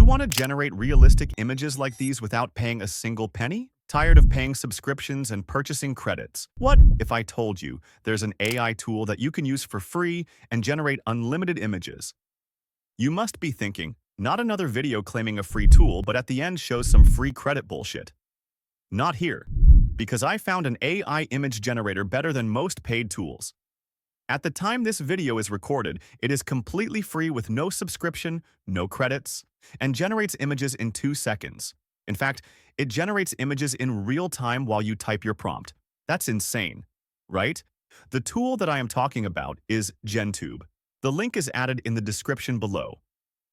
want to generate realistic images like these without paying a single penny? Tired of paying subscriptions and purchasing credits? What if I told you there's an AI tool that you can use for free and generate unlimited images? You must be thinking, not another video claiming a free tool, but at the end shows some free credit bullshit. Not here, because I found an AI image generator better than most paid tools. At the time this video is recorded, it is completely free with no subscription, no credits, and generates images in 2 seconds. In fact, it generates images in real time while you type your prompt. That's insane, right? The tool that I am talking about is GenTube. The link is added in the description below.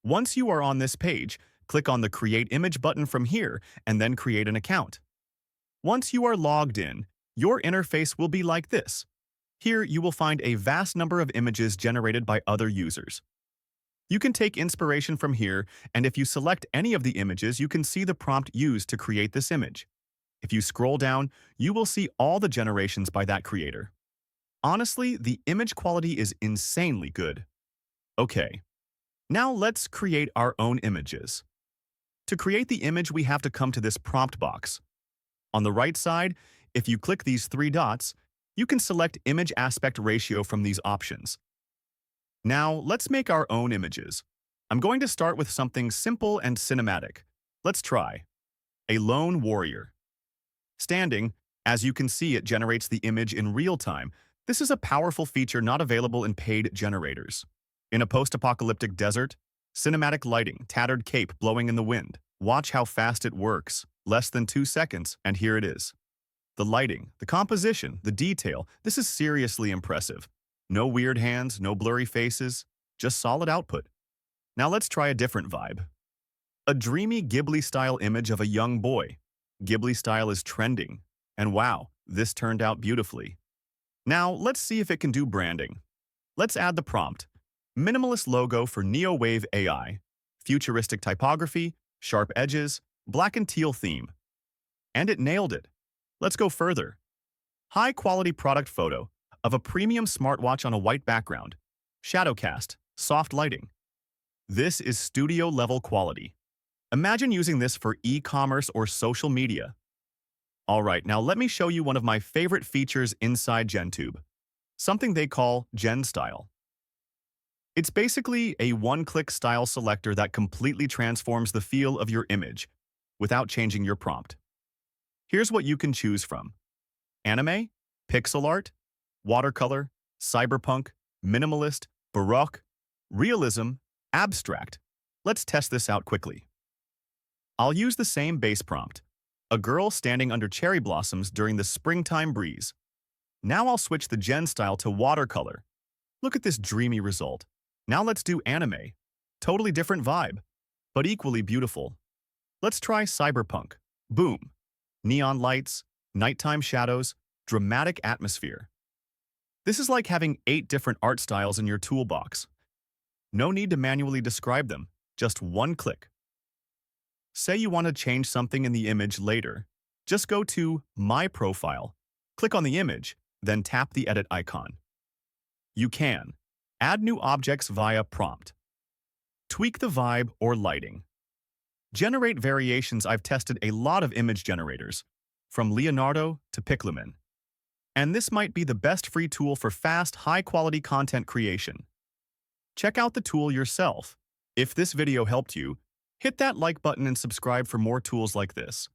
Once you are on this page, click on the Create Image button from here and then create an account. Once you are logged in, your interface will be like this. Here, you will find a vast number of images generated by other users. You can take inspiration from here, and if you select any of the images, you can see the prompt used to create this image. If you scroll down, you will see all the generations by that creator. Honestly, the image quality is insanely good. Okay, now let's create our own images. To create the image, we have to come to this prompt box. On the right side, if you click these 3 dots, you can select image aspect ratio from these options. Now, let's make our own images. I'm going to start with something simple and cinematic. Let's try a lone warrior. Standing, as you can see, it generates the image in real time. This is a powerful feature not available in paid generators. In a post-apocalyptic desert, cinematic lighting, tattered cape blowing in the wind. Watch how fast it works. Less than 2 seconds, and here it is. The lighting, the composition, the detail, this is seriously impressive. No weird hands, no blurry faces, just solid output. Now let's try a different vibe. A dreamy Ghibli-style image of a young boy. Ghibli style is trending, and wow, this turned out beautifully. Now let's see if it can do branding. Let's add the prompt. Minimalist logo for Neo-Wave AI, futuristic typography, sharp edges, black and teal theme. And it nailed it. Let's go further. High-quality product photo of a premium smartwatch on a white background. Shadowcast, soft lighting. This is studio-level quality. Imagine using this for e-commerce or social media. Alright, now let me show you one of my favorite features inside GenTube. Something they call Gen Style. It's basically a one-click style selector that completely transforms the feel of your image without changing your prompt. Here's what you can choose from: anime, pixel art, watercolor, cyberpunk, minimalist, baroque, realism, abstract. Let's test this out quickly. I'll use the same base prompt: a girl standing under cherry blossoms during the springtime breeze. Now I'll switch the Gen style to watercolor. Look at this dreamy result. Now let's do anime. Totally different vibe, but equally beautiful. Let's try cyberpunk. Boom. Neon lights, nighttime shadows, dramatic atmosphere. This is like having 8 different art styles in your toolbox. No need to manually describe them, just one click. Say you want to change something in the image later. Just go to My Profile, click on the image, then tap the edit icon. You can add new objects via prompt, tweak the vibe or lighting, generate variations. I've tested a lot of image generators, from Leonardo to Pikzels. And this might be the best free tool for fast, high-quality content creation. Check out the tool yourself. If this video helped you, hit that like button and subscribe for more tools like this.